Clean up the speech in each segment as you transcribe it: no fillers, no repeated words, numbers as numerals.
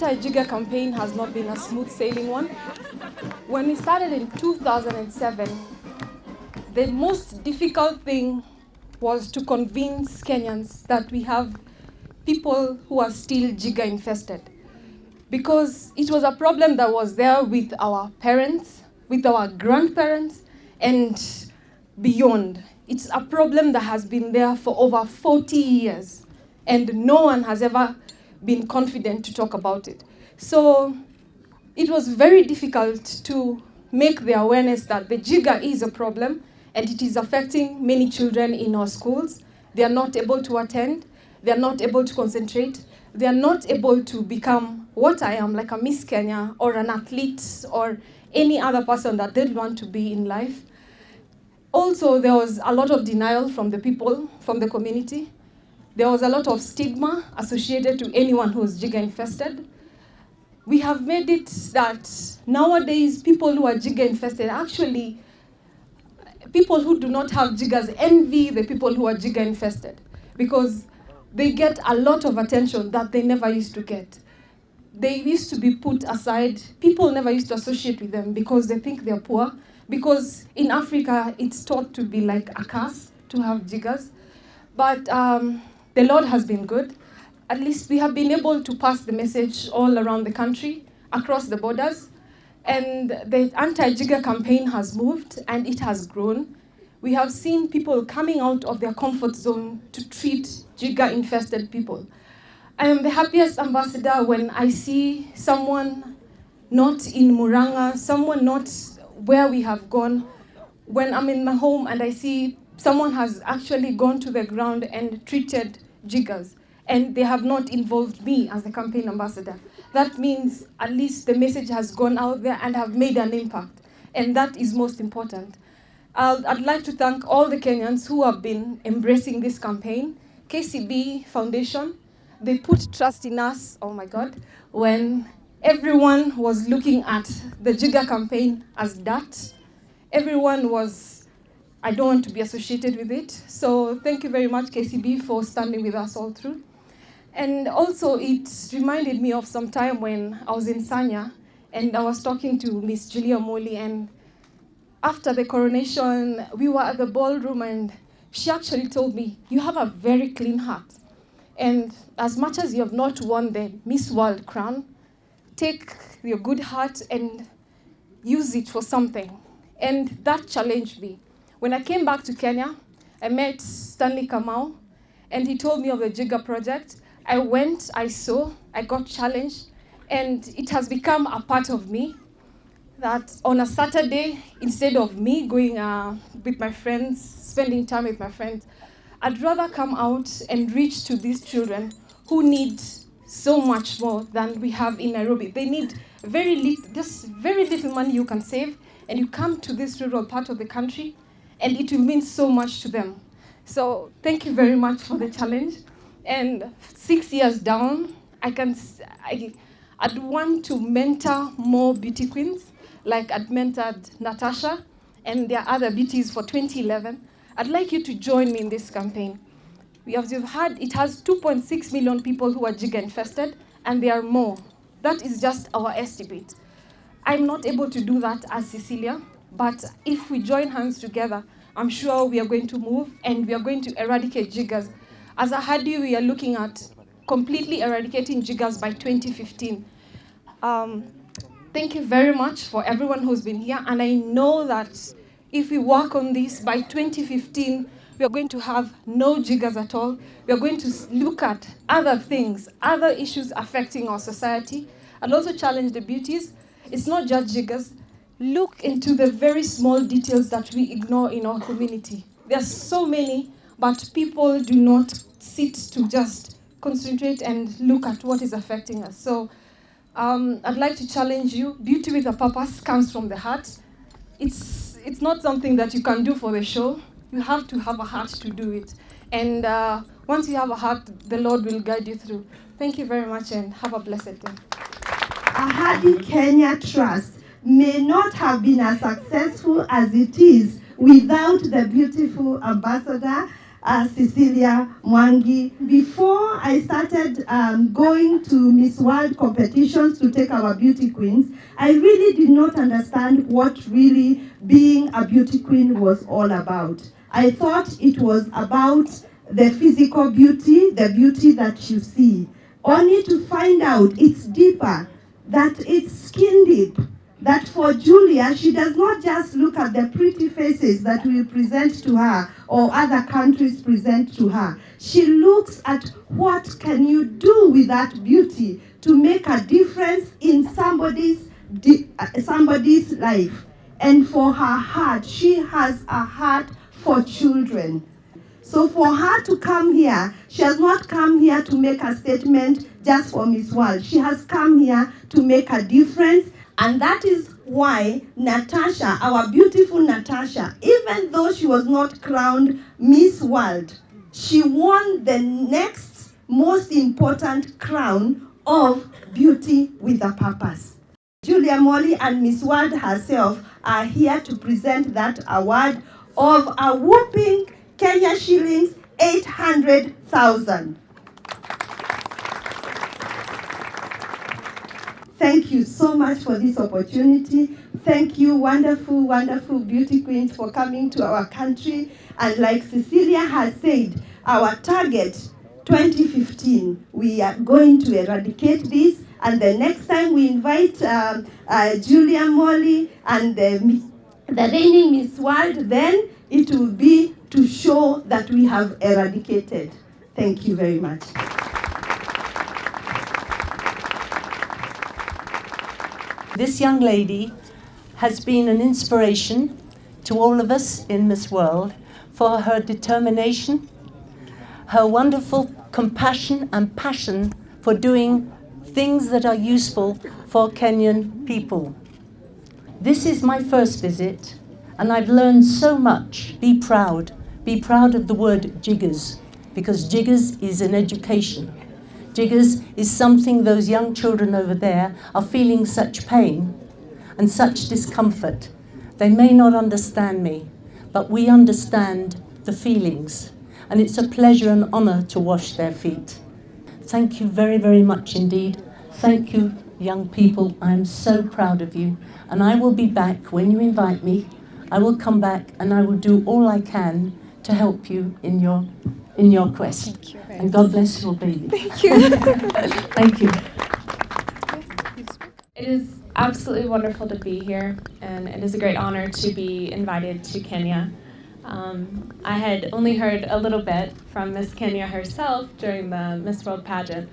anti-jigger campaign has not been a smooth sailing one. When we started in 2007, the most difficult thing was to convince Kenyans that we have people who are still jigger infested. Because it was a problem that was there with our parents, with our grandparents, and beyond. It's a problem that has been there for over 40 years, and no one has ever been confident to talk about it. So it was very difficult to make the awareness that the jigger is a problem and it is affecting many children in our schools. They are not able to attend, they are not able to concentrate, they are not able to become what I am, like a Miss Kenya or an athlete or any other person that they want to be in life. Also, there was a lot of denial from the people, from the community. There was a lot of stigma associated to anyone who is jigger infested. We have made it that nowadays people who are jigger infested, actually people who do not have jiggers envy the people who are jigger infested because they get a lot of attention that they never used to get. They used to be put aside. People never used to associate with them because they think they're poor. Because in Africa, it's thought to be like a curse to have jiggers. But the Lord has been good. At least we have been able to pass the message all around the country, across the borders. And the anti-jigger campaign has moved and it has grown. We have seen people coming out of their comfort zone to treat jigger-infested people. I am the happiest ambassador when I see someone not in Muranga, someone not where we have gone. When I'm in my home and I see someone has actually gone to the ground and treated jiggers, and they have not involved me as the campaign ambassador. That means at least the message has gone out there and have made an impact, and that is most important. I'd like to thank all the Kenyans who have been embracing this campaign. KCB Foundation, they put trust in us, oh my God, when everyone was looking at the jigger campaign as that. Everyone was, I don't want to be associated with it. So thank you very much, KCB, for standing with us all through. And also, it reminded me of some time when I was in Sanya, and I was talking to Miss Julia Moli, and after the coronation, we were at the ballroom, and she actually told me, you have a very clean heart. And as much as you have not won the Miss World crown, take your good heart and use it for something. And that challenged me. When I came back to Kenya, I met Stanley Kamau, and he told me of the Jigger project. I went, I saw, I got challenged, and it has become a part of me that on a Saturday, instead of me going with my friends, spending time with my friends, I'd rather come out and reach to these children who need so much more than we have in Nairobi. They need just very little money you can save, and you come to this rural part of the country, and it will mean so much to them. So thank you very much for the challenge. And 6 years down, I'd want to mentor more beauty queens, like I'd mentored Natasha, and there are other beauties for 2011. I'd like you to join me in this campaign. You've heard it has 2.6 million people who are jigger infested, and there are more. That is just our estimate. I'm not able to do that as Cecilia, but if we join hands together, I'm sure we are going to move and we are going to eradicate jiggers. As a Hadi, we are looking at completely eradicating jiggers by 2015. Thank you very much for everyone who's been here, and I know that if we work on this by 2015, we are going to have no jiggers at all. We are going to look at other things, other issues affecting our society, and also challenge the beauties. It's not just jiggers. Look into the very small details that we ignore in our community. There are so many, but people do not sit to just concentrate and look at what is affecting us. So I'd like to challenge you. Beauty with a purpose comes from the heart. It's not something that you can do for the show. You have to have a heart to do it. And once you have a heart, the Lord will guide you through. Thank you very much, and have a blessed day. Ahadi Kenya Trust may not have been as successful as it is without the beautiful ambassador Cecilia Mwangi. Before I started going to Miss World competitions to take our beauty queens, I really did not understand what really being a beauty queen was all about. I thought it was about the physical beauty, the beauty that you see, only to find out it's deeper, that it's skin deep, that for Julia, she does not just look at the pretty faces that we present to her or other countries present to her. She looks at what can you do with that beauty to make a difference in somebody's life. And for her heart, she has a heart for children. So for her to come here, she has not come here to make a statement just for Miss World. She has come here to make a difference. And that is why Natasha, our beautiful Natasha, even though she was not crowned Miss World, she won the next most important crown of Beauty with a Purpose. Julia Molly and Miss World herself are here to present that award of a whooping Kenya shillings 800,000. Thank you so much for this opportunity. Thank you, wonderful, wonderful beauty queens, for coming to our country. And like Cecilia has said, our target 2015, we are going to eradicate this. And the next time we invite Julia Molly and the reigning Miss World, then it will be to show that we have eradicated. Thank you very much. This young lady has been an inspiration to all of us in Miss World for her determination, her wonderful compassion and passion for doing things that are useful for Kenyan people. This is my first visit, and I've learned so much. Be proud. Be proud of the word jiggers, because jiggers is an education. Jiggers is something those young children over there are feeling such pain and such discomfort. They may not understand me, but we understand the feelings, and it's a pleasure and honor to wash their feet. Thank you very, very much indeed. Thank you, young people. I am so proud of you, and I will be back when you invite me. I will come back and I will do all I can to help you in your quest. Thank you. And God bless your baby. Thank you. Thank you. It is absolutely wonderful to be here, and it is a great honor to be invited to Kenya. I had only heard a little bit from Miss Kenya herself during the Miss World pageant,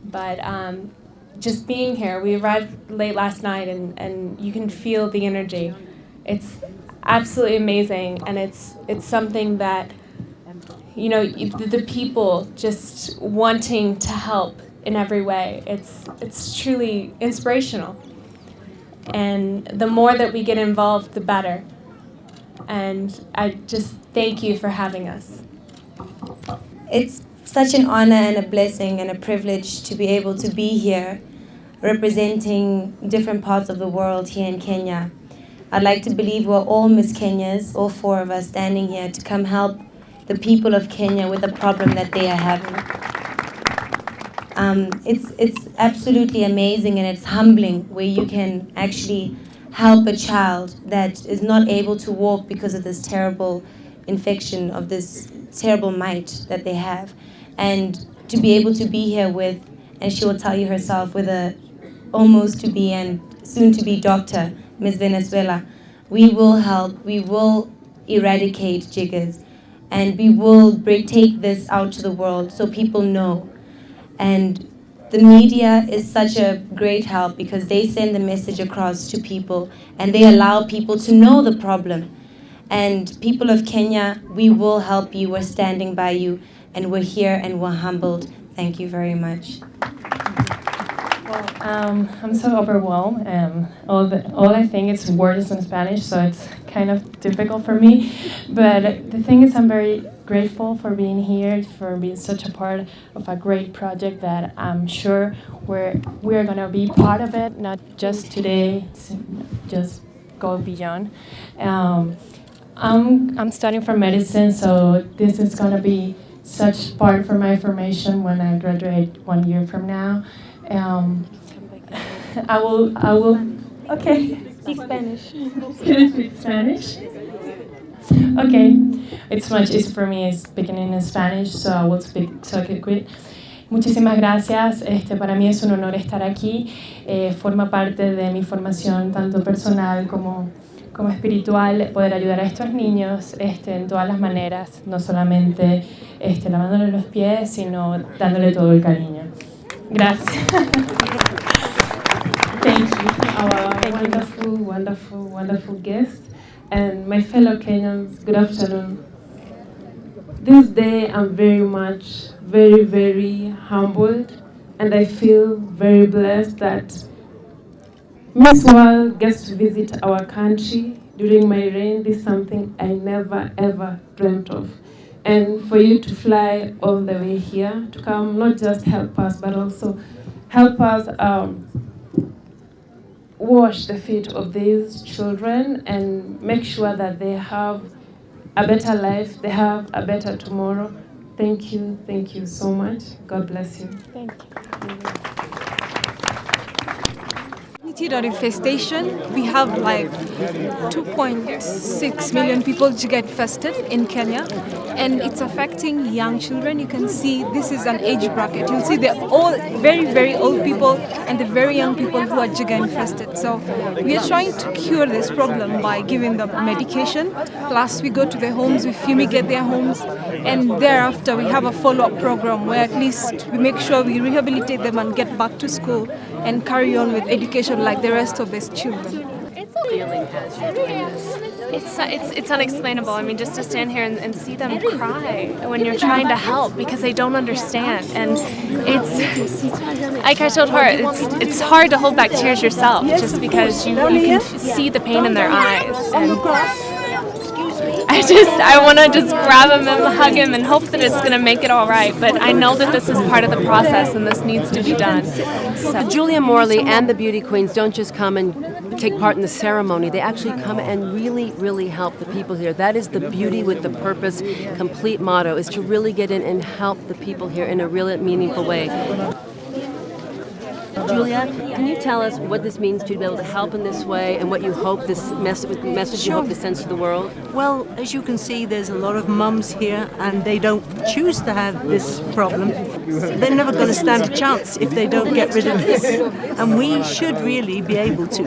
but just being here, we arrived late last night, and you can feel the energy. It's absolutely amazing, and it's something that, you know, the people just wanting to help in every way. It's truly inspirational. And the more that we get involved, the better. And I just thank you for having us. It's such an honor and a blessing and a privilege to be able to be here representing different parts of the world here in Kenya. I'd like to believe we're all Miss Kenyas, all four of us standing here to come help the people of Kenya with the problem that they are having. It's absolutely amazing, and it's humbling where you can actually help a child that is not able to walk because of this terrible infection, of this terrible mite that they have. And to be able to be here with, and she will tell you herself, with a almost to be and soon to be doctor, Ms. Venezuela, we will help, we will eradicate jiggers, and we will take this out to the world so people know. And the media is such a great help because they send the message across to people and they allow people to know the problem. And people of Kenya, we will help you. We're standing by you, and we're here and we're humbled. Thank you very much. Well, I'm so overwhelmed, and all I think is words in Spanish, so it's kind of difficult for me. But the thing is, I'm very grateful for being here, for being such a part of a great project that I'm sure we're going to be part of it, not just today, just go beyond. I'm studying for medicine, so this is going to be such part for my formation when I graduate 1 year from now. I will, okay. Speak Spanish. Can I speak Spanish? Okay, it's much easier for me speaking in Spanish, so I will speak so I can quit. Muchísimas gracias. Para mí es un honor estar aquí. Forma parte de mi formación tanto personal como espiritual, poder ayudar a estos niños en todas las maneras, no solamente lavándole los pies, sino dándole todo el cariño. Gracias. Thank you. Wonderful guest. And my fellow Kenyans, good afternoon. This day I'm very humbled, and I feel very blessed that Miss World gets to visit our country during my reign. This is something I never ever dreamt of. And for you to fly all the way here, to come not just help us, but also help us wash the feet of these children and make sure that they have a better life, they have a better tomorrow. Thank you so much. God bless you. Thank you. Infestation, we have like 2.6 million people jigger infested in Kenya, and it's affecting young children. You can see this is an age bracket. You'll see the old, very old people and the very young people who are jigger infested. So we are trying to cure this problem by giving them medication. Plus we go to their homes, we fumigate their homes, and thereafter we have a follow-up program where at least we make sure we rehabilitate them and get back to school and carry on with education like the rest of these children. It's a feeling as you're doing this. It's unexplainable. I mean, just to stand here and see them cry when you're trying to help because they don't understand. And it's, like I told her, it's hard to hold back tears yourself just because you can see the pain in their eyes. And I want to just grab him and hug him and hope that it's going to make it all right. But I know that this is part of the process and this needs to be done. So. Julia Morley and the Beauty Queens don't just come and take part in the ceremony. They actually come and really help the people here. That is the Beauty with the Purpose complete motto, is to really get in and help the people here in a really meaningful way. Julia, can you tell us what this means to be able to help in this way and what you hope this message you hope to send to the world? Well, as you can see, there's a lot of mums here and they don't choose to have this problem. They're never going to stand a chance if they don't get rid of this. And we should really be able to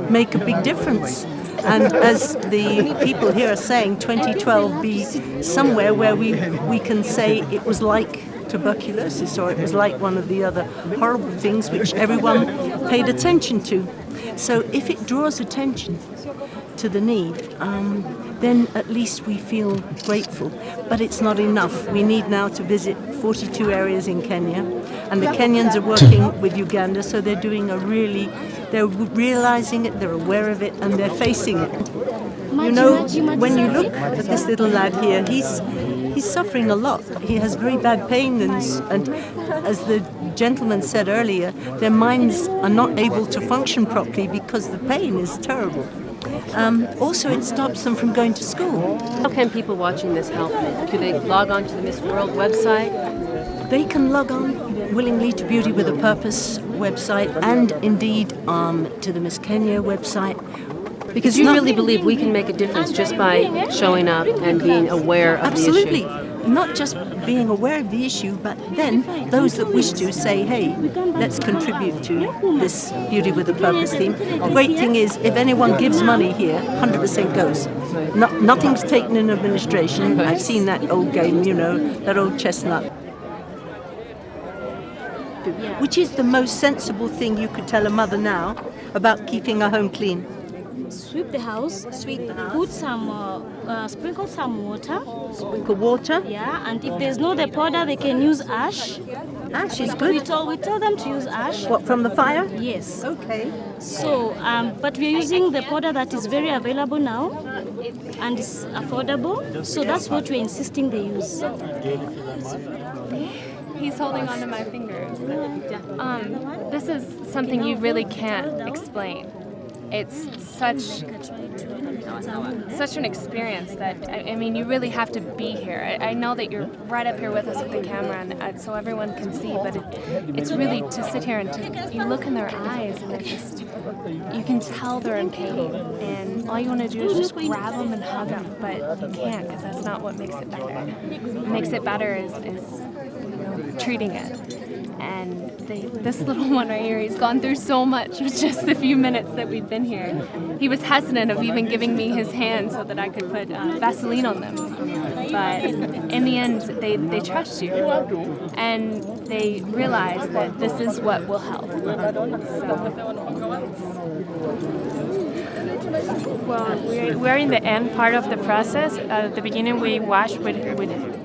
make a big difference. And as the people here are saying, 2012 be somewhere where we can say it was like tuberculosis, or it was like one of the other horrible things which everyone paid attention to. So if it draws attention to the need, then at least we feel grateful. But it's not enough. We need now to visit 42 areas in Kenya, and the Kenyans are working with Uganda, so they're doing they're realizing it, they're aware of it, and they're facing it. You know, when you look at this little lad here, he's suffering a lot. He has very bad pain, and as the gentleman said earlier, their minds are not able to function properly because the pain is terrible. Also, it stops them from going to school. How can people watching this help? Do they log on to the Miss World website? They can log on willingly to Beauty with a Purpose website, and indeed to the Miss Kenya website. Because you really believe we can make a difference just by showing up and being aware of the issue. Absolutely. Not just being aware of the issue, but then those that wish to say, hey, let's contribute to this Beauty with a Purpose theme. The great thing is, if anyone gives money here, 100% goes. Nothing's taken in administration. I've seen that old game, you know, that old chestnut. Which is the most sensible thing you could tell a mother now about keeping her home clean? Sweep the house. Put some, sprinkle some water. Sprinkle water. Yeah, and if there's no the powder, they can use ash. Ash is good. We tell them to use ash. What, from the fire? Yes. Okay. So, but we're using the powder that is very available now, and it's affordable. So that's what we're insisting they use. He's holding onto my fingers. This is something you really can't explain. it's such an experience that, I mean, you really have to be here. I know that you're right up here with us with the camera, and so everyone can see, but it's really to sit here and you look in their eyes, and you can tell they're in pain, and all you want to do is just grab them and hug them, but you can't, because that's not what makes it better. What makes it better is treating it. And this little one right here, he's gone through so much with just the few minutes that we've been here. He was hesitant of even giving me his hand so that I could put Vaseline on them. But in the end, they trust you. And they realize that this is what will help. Well, we're in the end part of the process. At the beginning, we wash with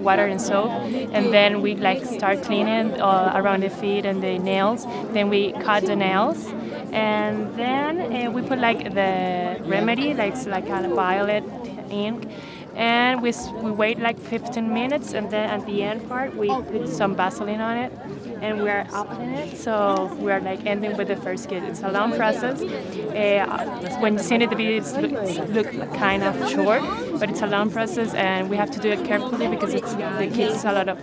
water and soap, and then we start cleaning around the feet and the nails. Then we cut the nails, and then we put the remedy, like a violet ink. And we wait 15 minutes, and then at the end part we put some Vaseline on it, and we're opening it. So we're ending with the first kid. It's a long process. When you see it, the videos look kind of short, but it's a long process, and we have to do it carefully because the kids a lot of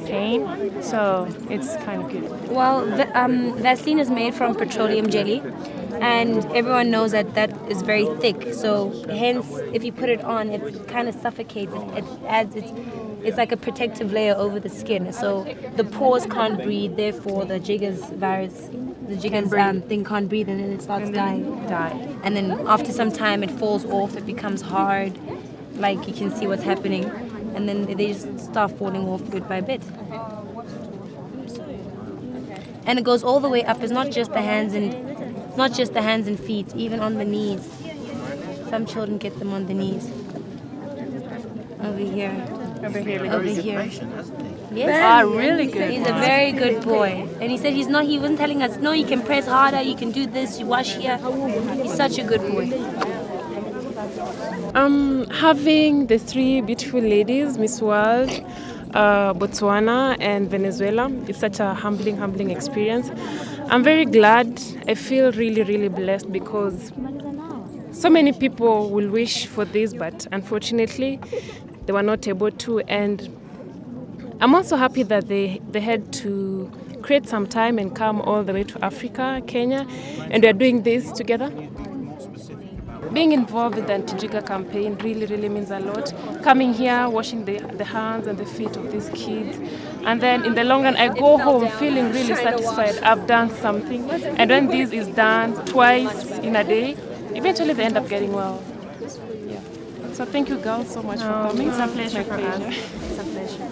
pain. So it's kind of good. Well, Vaseline is made from petroleum jelly, and everyone knows that is very thick. So hence, if you put it on, it kind of suffocates. It adds it's like a protective layer over the skin. So the pores can't breathe. Therefore, the jigger's thing can't breathe, and then it starts dying. And then after some time, it falls off. It becomes hard. Like you can see what's happening, and then they just start falling off bit by bit. And it goes all the way up. It's not just the hands and feet, even on the knees. Some children get them on the knees. Over here. Yes. Really good. He's a very good boy. And he said he wasn't telling us, no, you can press harder, you can do this, you wash here. He's such a good boy. Having the three beautiful ladies, Miss World, Botswana and Venezuela, it's such a humbling experience. I'm very glad. I feel really blessed because so many people will wish for this, but unfortunately they were not able to. And I'm also happy that they had to create some time and come all the way to Africa, Kenya, and they're doing this together. Being involved in the Anti-jigger campaign really means a lot. Coming here, washing the hands and the feet of these kids. And then in the long run, I go home feeling really satisfied. I've done something. And when this is done twice in a day, eventually they end up getting well. Yeah. So thank you girls so much for coming. It's a pleasure for us. It's a pleasure.